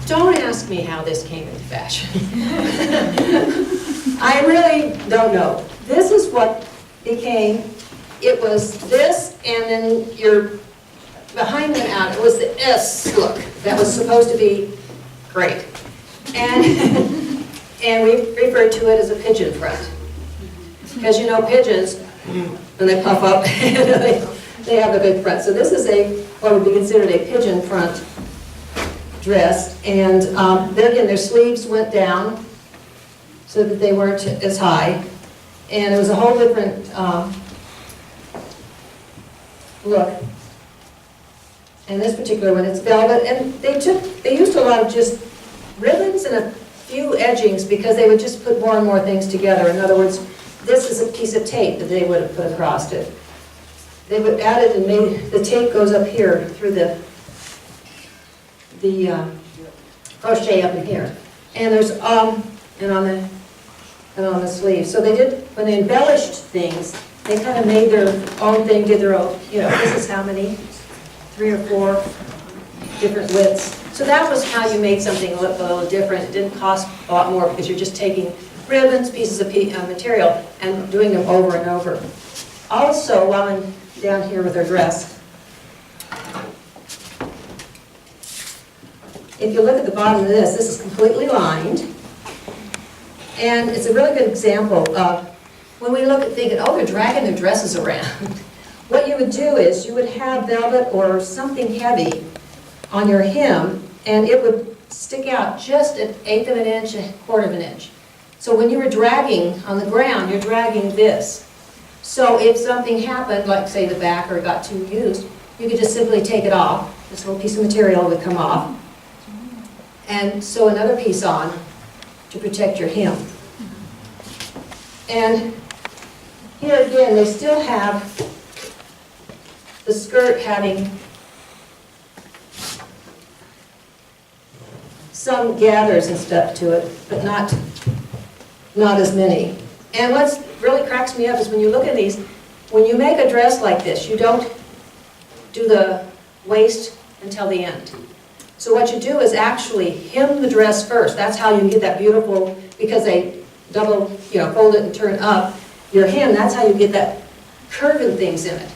Don't ask me how this came into fashion. I really don't know. This is what became, it was this, and then your behind went out. It was the S look that was supposed to be great. And, and we refer to it as a pigeon front. Because you know pigeons, when they puff up, they have a big front. So this is what would be considered a pigeon front dress. And then again, their sleeves went down so that they weren't as high. And it was a whole different look. And this particular one, it's velvet. And they used a lot of just ribbons and a few edgings because they would just put more and more things together. In other words, this is a piece of tape that they would have put across it. They would add it and made the tape goes up here through the crochet up in here. And there's and on the sleeve. So they did, when they embellished things, they kind of made their own thing, did their own, you know, this is how many? 3 or 4 different widths. So that was how you made something a little different. It didn't cost a lot more because you're just taking ribbons, pieces of material, and doing them over and over. Also, while I'm down here with her dress, if you look at the bottom of this is completely lined. And it's a really good example of when we look at thinking, oh, they're dragging their dresses around. What you would do is you would have velvet or something heavy on your hem, and it would stick out just an 1/8 of an inch, 1/4 of an inch. So when you were dragging on the ground, you're dragging this. So if something happened, like say the back or it got too used, you could just simply take it off. This little piece of material would come off. And sew another piece on to protect your hem. And here again, they still have the skirt having some gathers and stuff to it, but not as many. And what really cracks me up is when you look at these, when you make a dress like this, you don't do the waist until the end. So what you do is actually hem the dress first. That's how you get that beautiful, because they double, you know, fold it and turn up your hem. That's how you get that curving things in it.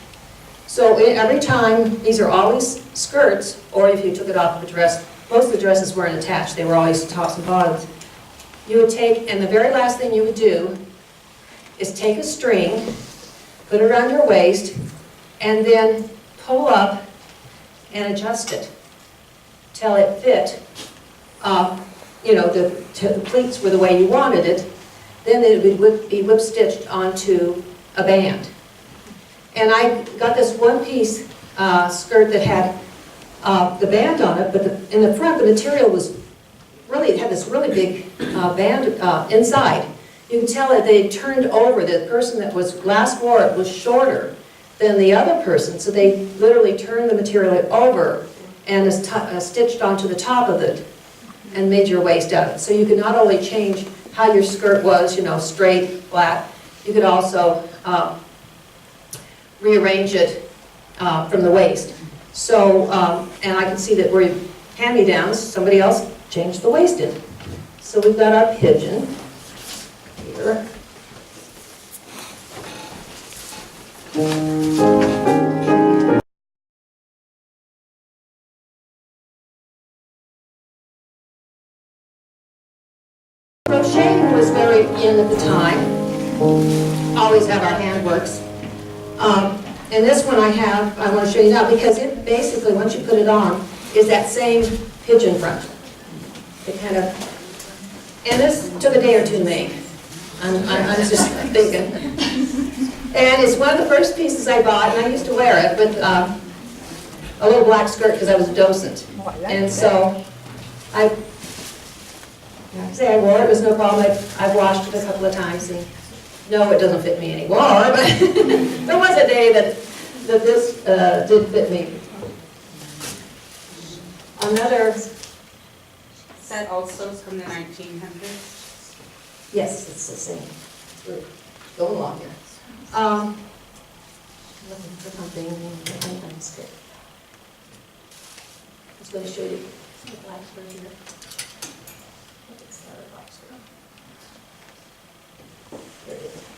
So every time, these are always skirts, or if you took it off of a dress, most of the dresses weren't attached. They were always tops and bottoms. You would take, and the very last thing you would do is take a string, put it around your waist, and then pull up and adjust it till it fit, you know, the pleats were the way you wanted it. Then it would be whip stitched onto a band. And I got this one piece skirt that had the band on it, but in the front the material was really, it had this really big band inside. You can tell that they turned over. The person that was last wore it was shorter than the other person, so they literally turned the material over and stitched onto the top of it and made your waist out of it. So you could not only change how your skirt was, you know, straight, flat, you could also rearrange it from the waist. So, and I can see that where you hand-me-downs, somebody else changed the waist in. So we've got our pigeon here. Crocheting was very in at the time. Always have our handworks. And this one I want to show you now because it basically, once you put it on, is that same pigeon front. It kind of, and this took a day or two to make. I'm just thinking. And it's one of the first pieces I bought, and I used to wear it with a little black skirt because I was a docent. And so I wore it, it was no problem. I've washed it a couple of times, and no, it doesn't fit me anymore, but there was a day that this did fit me. Another... Is that also from the 1900s? Yes, it's the same. We're going along here. Looking for something. I was going to show you the black skirt here.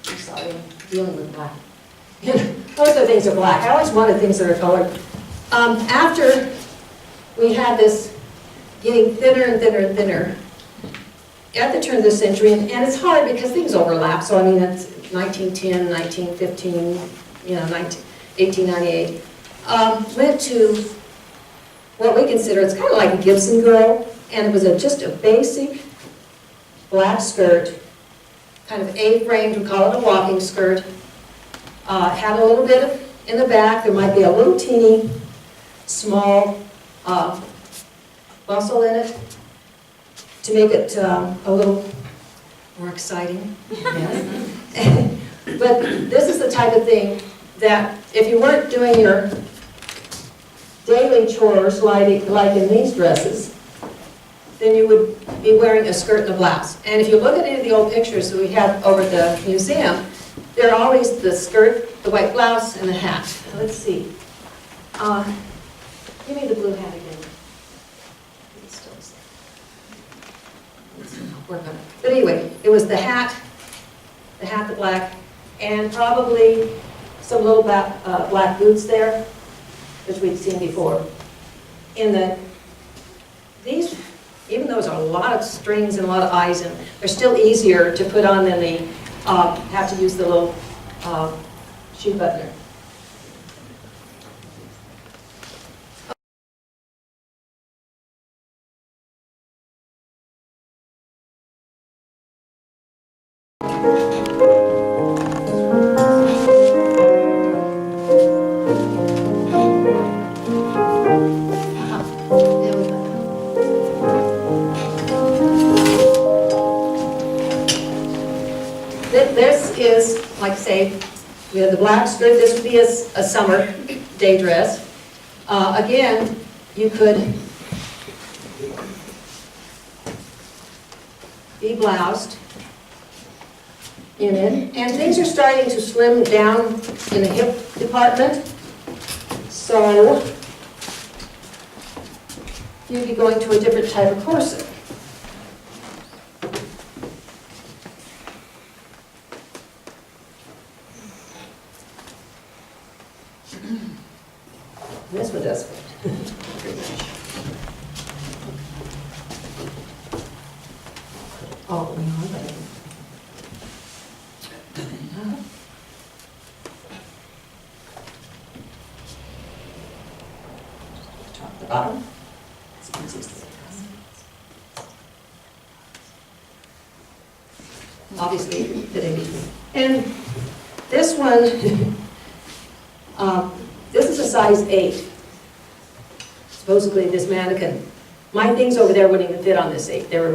I'm sorry, I'm dealing with black. Most of the things are black. I always wanted things that are colored. After we had this getting thinner and thinner and thinner at the turn of the century, and it's hard because things overlap. So I mean, it's 1910, 1915, 1898. Went to what we consider, it's kind of like a Gibson girl, and it was just a basic black skirt, kind of A-framed, we call it a walking skirt. Had a little bit of, in the back, there might be a little teeny, small bustle in it to make it a little more exciting. Yes. But this is the type of thing that if you weren't doing your daily chores like in these dresses, then you would be wearing a skirt and a blouse. And if you look at any of the old pictures that we have over at the museum, they're always the skirt, the white blouse, and the hat. Let's see. Give me the blue hat again. It's still the same. Let's work on it. But anyway, it was the hat, the black, and probably some little black boots there, which we'd seen before. These, even though there's a lot of strings and a lot of eyes, and they're still easier to put on than the have to use the little shoe buttoner. This is, like I say, we have the black skirt. This would be a summer day dress. Again, you could be bloused in it. And things are starting to slim down in the hip department. So you'd be going to a different type of corset. This one does fit. Oh, top to bottom. Obviously, fitting between. And this one, this is a size 8. Supposedly this mannequin. My things over there wouldn't even fit on this 8. They were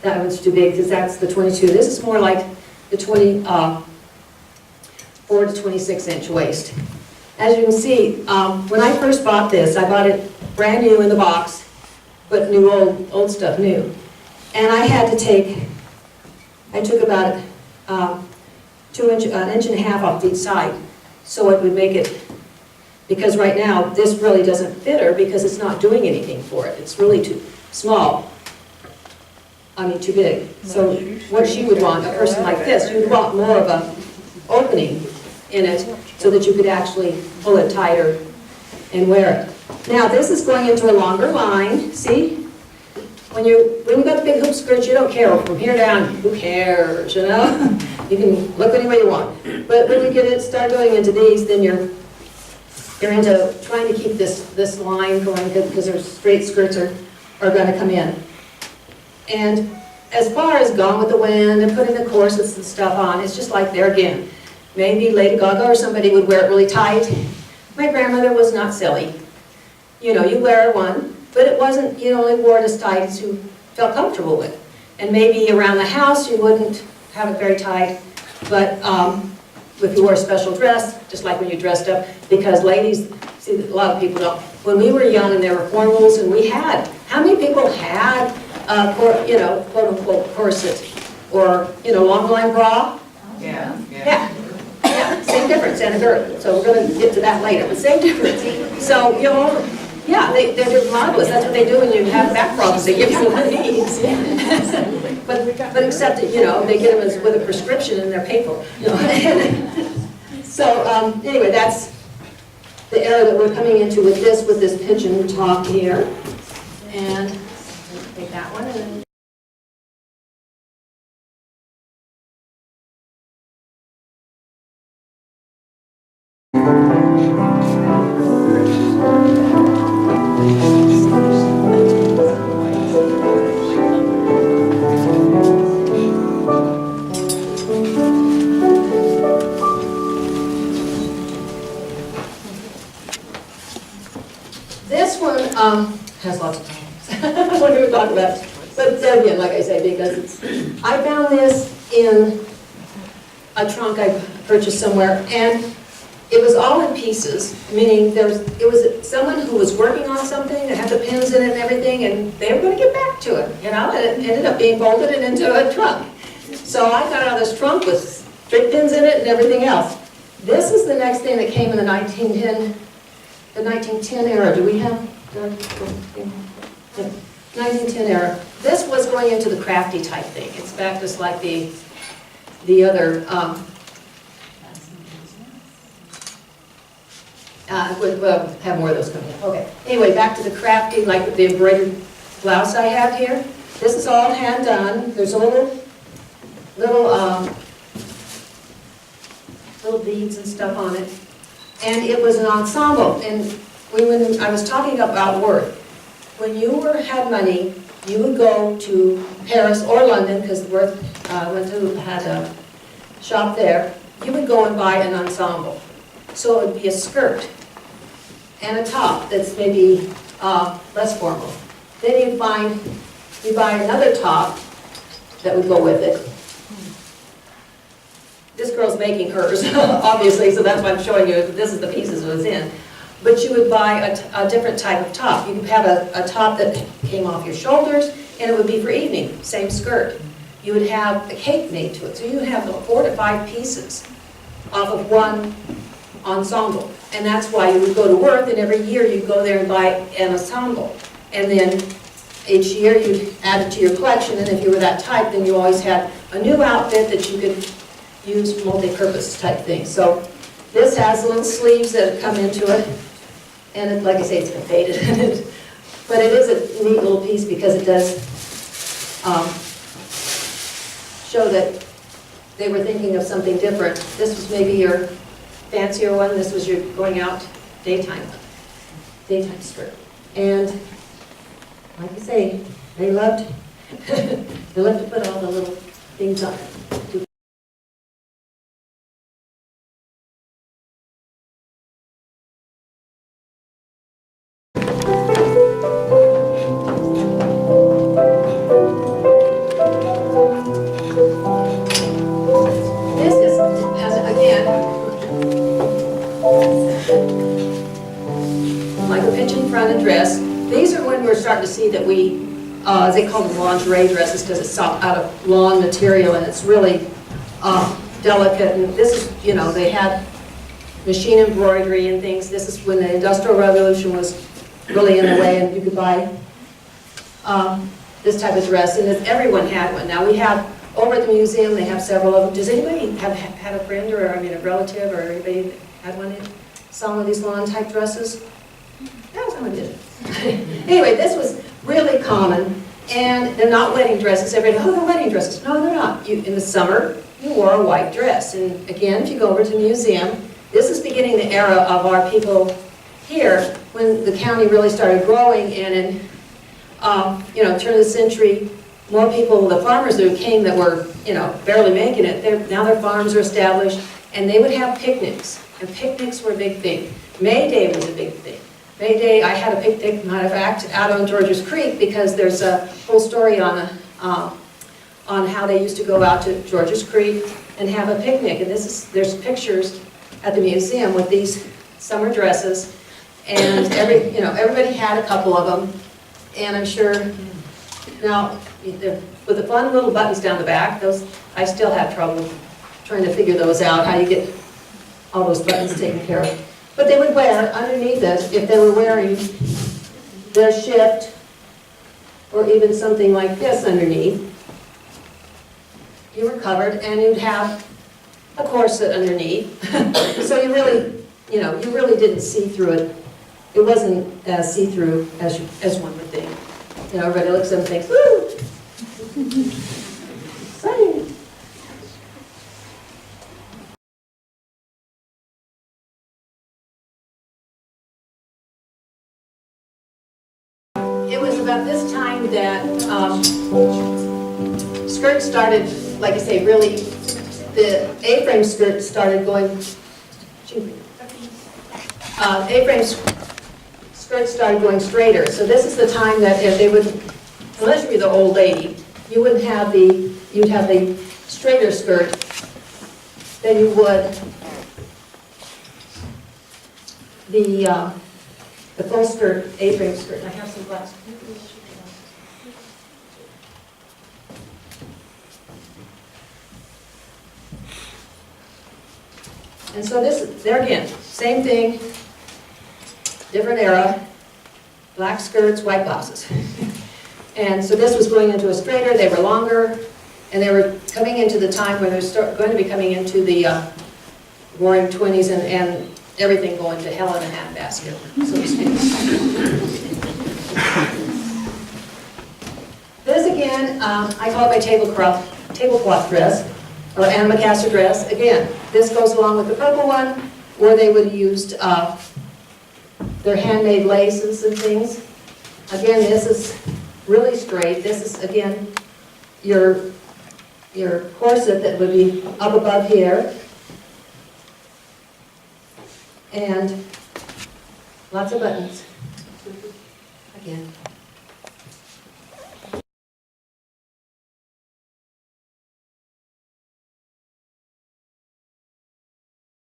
that one's too big because that's the 22. This is more like the 24 to 26 inch waist. As you can see, when I first bought this, I bought it brand new in the box, but new old stuff new. And I had to I took about an inch and a half off each side, so it would make it. Because right now, this really doesn't fit her because it's not doing anything for it. It's really too small. I mean, too big. So what she would want, a person like this, you would want more of an opening in it so that you could actually pull it tighter and wear it. Now, this is going into a longer line. See? When you've got the big hoop skirts, you don't care. From here down, who cares, you know? You can look any way you want. But when you start going into these, then you're into trying to keep this line going because their straight skirts are going to come in. And as far as Gone with the Wind and putting the corsets and stuff on, it's just like there again. Maybe Lady Gaga or somebody would wear it really tight. My grandmother was not silly. You know, you wear one, but it wasn't, you only wore it as tight as you felt comfortable with. And maybe around the house you wouldn't have it very tight, but if you wore a special dress, just like when you dressed up, because ladies, see, a lot of people don't. When we were young and there were formals and we had, how many people had, quote unquote corset or, long line bra? Yeah. Yeah, same difference, and a girdle. So we're going to get to that later, but same difference. So, yeah, they're marvelous. That's what they do when you have back problems. They give you the knees. needs. But except that, you know, they get them with a prescription and they're paid for, you know. So anyway, that's the era that we're coming into with this pigeon top here. And take that one and then this one has lots of problems. What do we talk about? But then again, like I say, because I found this in a trunk I purchased somewhere, and it was all in pieces, meaning it was someone who was working on something that had the pins in it and everything, and they were going to get back to it, you know, and it ended up being folded and into a trunk. So I got out of this trunk with straight pins in it and everything else. This is the next thing that came in the 1910 era. Do we have the 1910 era? This was going into the crafty type thing. It's back just like the other. We'll have more of those coming up. Okay. Anyway, back to the crafty, like the embroidered blouse I have here. This is all hand done. There's a little beads and stuff on it. And it was an ensemble. And when I was talking about worth, when you had money, you would go to Paris or London, because Worth had a shop there. You would go and buy an ensemble. So it would be a skirt and a top that's maybe less formal. Then you buy another top that would go with it. This girl's making hers, obviously, so that's why I'm showing you. This is the pieces it was in. But you would buy a different type of top. You could have a top that came off your shoulders, and it would be for evening, same skirt. You would have a cape made to it, so you would have 4 to 5 pieces off of one ensemble. And that's why you would go to Worth, and every year you'd go there and buy an ensemble. And then each year you'd add it to your collection, and if you were that type, then you always had a new outfit that you could use multi-purpose type thing. So this has little sleeves that come into it, and it, like I say, it's been faded. But it is a neat little piece because it does show that they were thinking of something different. This was maybe your fancier one. This was your going out daytime skirt. And like I say, they loved to put all the little things on it. To see that they call them lingerie dresses because it's out of lawn material and it's really delicate. And this is, you know, they had machine embroidery and things. This is when the Industrial Revolution was really in the way, and you could buy this type of dress, and everyone had one. Now we have, over at the museum, they have several of them. Does anybody have had a friend or, I mean, a relative or anybody that had one in some of these lawn type dresses? Yeah, someone did. Anyway, this was really common, and they're not wedding dresses. Everybody, oh, they're wedding dresses. No, they're not. In the summer, you wore a white dress. And again, if you go over to the museum, this is beginning the era of our people here, when the county really started growing, and in, turn of the century, more people, the farmers who came that were, barely making it, now their farms are established, and they would have picnics, and picnics were a big thing. May Day was a big thing. May Day, I had a picnic, matter of fact, out on George's Creek, because there's a whole story on how they used to go out to George's Creek and have a picnic. And there's pictures at the museum with these summer dresses, and everybody had a couple of them. And I'm sure now with the fun little buttons down the back, those I still have trouble trying to figure those out, how you get all those buttons taken care of. But they would wear underneath this, if they were wearing their shift or even something like this underneath, you were covered, and you'd have a corset underneath. So you really, you really didn't see through it. It wasn't as see-through as one would think. Everybody looks at it and thinks, woo! Exciting. It was about this time that skirts started, like I say, really, the A-frame skirts started going, A-frame skirts started going straighter. So this is the time that if they would, unless you were the old lady, you wouldn't have you'd have the straighter skirt than you would the full skirt, A-frame skirt. I have some glasses. And so there again, same thing, different era, black skirts, white blouses. And so this was going into a straighter, they were longer, and they were coming into the time where they're going to be coming into the roaring 20s and everything going to hell in a handbasket, so to speak. This again, I call it my tablecloth dress, or antimacassar dress. Again, this goes along with the purple one, where they would have used their handmade laces and things. Again, this is really straight. This is, again, your corset that would be up above here. And lots of buttons. Again.